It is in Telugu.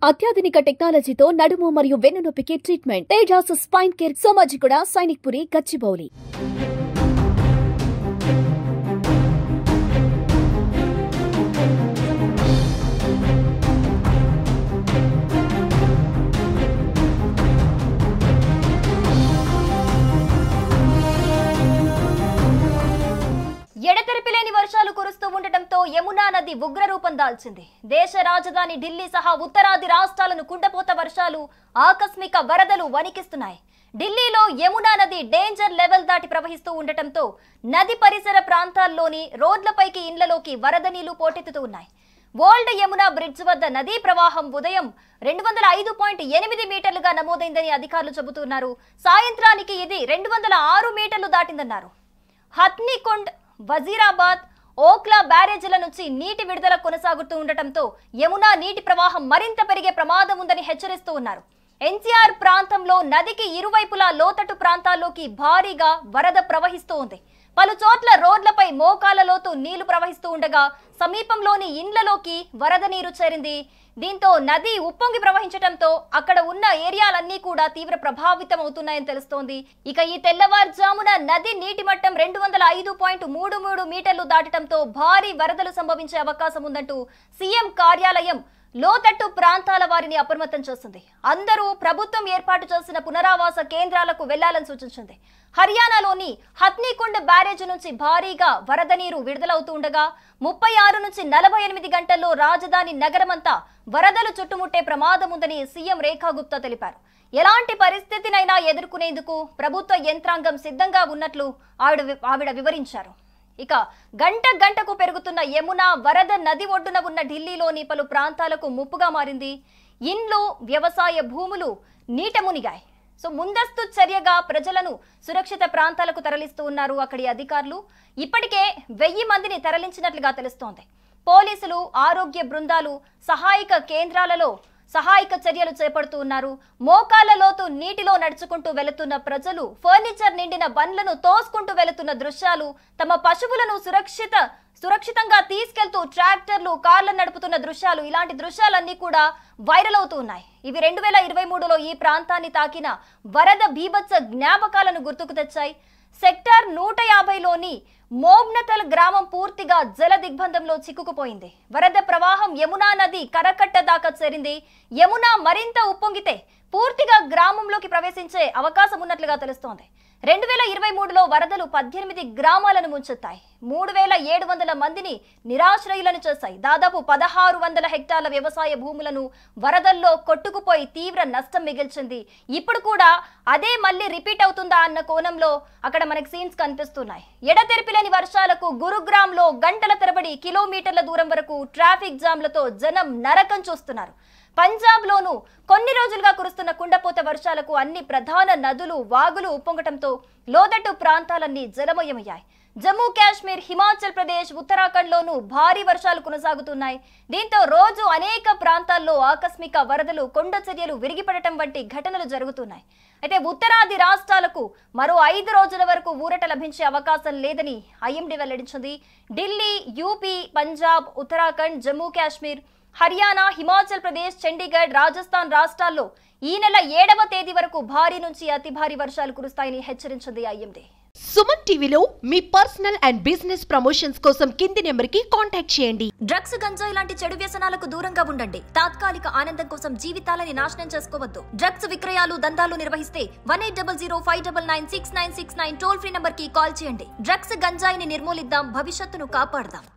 అత్యాధునిక టెక్నాలజీతో నడుము మరియు వెన్నునొప్పికి treatment. Tejas spine care, Somajiguda, Sainikpuri, Gachibowli. ఎడతెరిపిలేని వర్షాలు కురుస్తూ ఉండటంతో యమునా నది ఉగ్రరూపం దాల్చింది. దేశ రాజధాని ఢిల్లీ సహా ఉత్తరాది రాష్ట్రాలను కుండపోత వర్షాలు, ఆకస్మిక వరదలు వణికిస్తున్నాయి. ఢిల్లీలో యమునా నది డేంజర్ లెవెల్ దాటి ప్రవహిస్తూ ఉండటంతో నది పరిసర ప్రాంతాల్లోని రోడ్లపైకి ఇండ్లలోకి వరద నీళ్లు పోటెత్తుతూ ఉన్నాయి. ఓల్డ్ యమునా బ్రిడ్జ్ వద్ద నదీ ప్రవాహం ఉదయం 205.8 మీటర్లుగా నమోదైందని అధికారులు చెబుతున్నారు. సాయంత్రానికి ఇది 206 మీటర్లు దాటిందన్నారు. హత్నీకుండ్, వజీరాబాద్, ఓఖ్లా బ్యారేజీల నుంచి నీటి విడుదల కొనసాగుతూ ఉండటంతో యమునా నీటి ప్రవాహం మరింత పెరిగే ప్రమాదం ఉందని హెచ్చరిస్తూ ఉన్నారు. ఎన్సీఆర్ ప్రాంతంలో నదికి ఇరువైపులా లోతట్టు ప్రాంతాల్లోకి భారీగా వరద ప్రవహిస్తూ ఉంది. పలు చోట్ల రోడ్లపై మోకాల లోతు నీళ్లు ప్రవహిస్తూ ఉండగా సమీపంలోని ఇండ్లలోకి వరద నీరు చేరింది. దీంతో నది ఉప్పొంగి ప్రవహించడంతో అక్కడ ఉన్న ఏరియాలన్నీ కూడా తీవ్ర ప్రభావితం అవుతున్నాయని తెలుస్తోంది. ఇక ఈ తెల్లవారుజామున నది నీటి మట్టం 205.33 మీటర్లు దాటడంతో భారీ వరదలు సంభవించే అవకాశం ఉందంటూ సీఎం కార్యాలయం లోతట్టు ప్రాంతాల వారిని అప్రమత్తం చేస్తుంది. అందరూ ప్రభుత్వం ఏర్పాటు చేసిన పునరావాస కేంద్రాలకు వెళ్లాలని సూచించింది. హర్యానాలోని హత్నీకుండ్ బ్యారేజీ నుంచి భారీగా వరద నీరు విడుదలవుతూ ఉండగా 36 నుంచి 48 గంటల్లో రాజధాని నగరమంతా వరదలు చుట్టుముట్టే ప్రమాదం ఉందని సీఎం రేఖా గుప్తా తెలిపారు. ఎలాంటి పరిస్థితినైనా ఎదుర్కొనేందుకు ప్రభుత్వ యంత్రాంగం సిద్ధంగా ఉన్నట్లు ఆవిడ వివరించారు. ఇక గంటకు పెరుగుతున్న యమునా వరద నది ఒడ్డున ఉన్న ఢిల్లీలోని పలు ప్రాంతాలకు ముప్పుగా మారింది. ఇండ్లు, వ్యవసాయ భూములు నీట మునిగాయి. ముందస్తు చర్యగా ప్రజలను సురక్షిత ప్రాంతాలకు తరలిస్తూ ఉన్నారు అక్కడి అధికారులు. ఇప్పటికే 1000 మందిని తరలించినట్లుగా తెలుస్తోంది. పోలీసులు, ఆరోగ్య బృందాలు సహాయక కేంద్రాలలో సహాయక చర్యలు చేపడుతూ ఉన్నారు. మోకాల లోతు నీటిలో నడుచుకుంటూ వెళుతున్న ప్రజలు ఫర్నిచర్ నిండిన బండ్లను తోసుకుంటూ వెళుతున్న దృశ్యాలు, తమ పశువులను సురక్షితంగా తీసుకెళ్తూ ట్రాక్టర్లు, కార్లను నడుపుతున్న దృశ్యాలు, ఇలాంటి దృశ్యాలన్నీ కూడా వైరల్ అవుతూ ఉన్నాయి. ఇవి 2023లో ఈ ప్రాంతాన్ని తాకిన వరద బీభత్స జ్ఞాపకాలను గుర్తుకు తెచ్చాయి. సెక్టార్ 150లోని మోబ్నతల్ గ్రామం పూర్తిగా జల దిగ్బంధంలో చిక్కుకుపోయింది. వరద ప్రవాహం యమునా నది కరకట్ట దాకా చేరింది. యమునా మరింత ఉప్పొంగితే పూర్తిగా గ్రామంలోకి ప్రవేశించే అవకాశం ఉన్నట్లుగా తెలుస్తోంది. 2023లో వరదలు 18 గ్రామాలను ముంచెత్తాయి. 3700 మందిని నిరాశ్రయులను చేశాయి. దాదాపు 1600 హెక్టార్ల వ్యవసాయ భూములను వరదల్లో కొట్టుకుపోయి తీవ్ర నష్టం మిగిల్చింది. ఇప్పుడు కూడా అదే మళ్ళీ రిపీట్ అవుతుందా అన్న కోణంలో అక్కడ మనకి సీన్స్ కనిపిస్తున్నాయి. ఎడతెరిపిలేని వర్షాలకు గురుగ్రామ్లో గంటల తరబడి కిలోమీటర్ల దూరం వరకు ట్రాఫిక్ జామ్లతో జనం నరకం చూస్తున్నారు. పంజాబ్లోనూ కొన్ని రోజులుగా కురుస్తున్న కుండపోత వర్షాలకు అన్ని ప్రధాన నదులు, వాగులు ఉప్పొంగటంతో లోతట్టు ప్రాంతాలన్నీ జలమయమయ్యాయి. జమ్మూ కాశ్మీర్, హిమాచల్ ప్రదేశ్, ఉత్తరాఖండ్లోనూ భారీ వర్షాలు కొనసాగుతున్నాయి. దీంతో రోజు అనేక ప్రాంతాల్లో ఆకస్మిక వరదలు, కొండ చర్యలు విరిగిపడటం వంటి ఘటనలు జరుగుతున్నాయి. అయితే ఉత్తరాది రాష్ట్రాలకు మరో 5 రోజుల వరకు ఊరట లభించే అవకాశం లేదని ఐఎండీ వెల్లడించింది. ఢిల్లీ, యూపీ, పంజాబ్, ఉత్తరాఖండ్, జమ్మూ కాశ్మీర్, హర్యానా, హిమాచల్ ప్రదేశ్, చండీగఢ్, రాజస్థాన్ రాష్ట్రాల్లో ఈ నెల 7వ తేదీ వరకు భారీ నుంచి అతి భారీ వర్షాలు కురుస్తాయని హెచ్చరించింది ఐఎండీ. సుమన్ టీవీలో మీ పర్సనల్ అండ్ బిజినెస్ ప్రమోషన్స్ కోసం కింది నెంబర్కి కాంటాక్ట్ చేయండి. డ్రగ్స్, గంజాయి లాంటి చెడు వ్యసనాలకు దూరంగా ఉండండి. తాత్కాలిక ఆనందం కోసం జీవితాలని నాశనం చేసుకోవద్దు. డ్రగ్స్ విక్రయాలు, దందాలు నిర్వహిస్తే 1800599699 టోల్ ఫ్రీ నంబర్ కి కాల్ చేయండి. డ్రగ్స్, గంజాయిని నిర్మూలిద్దాం, భవిష్యత్తును కాపాడదాం.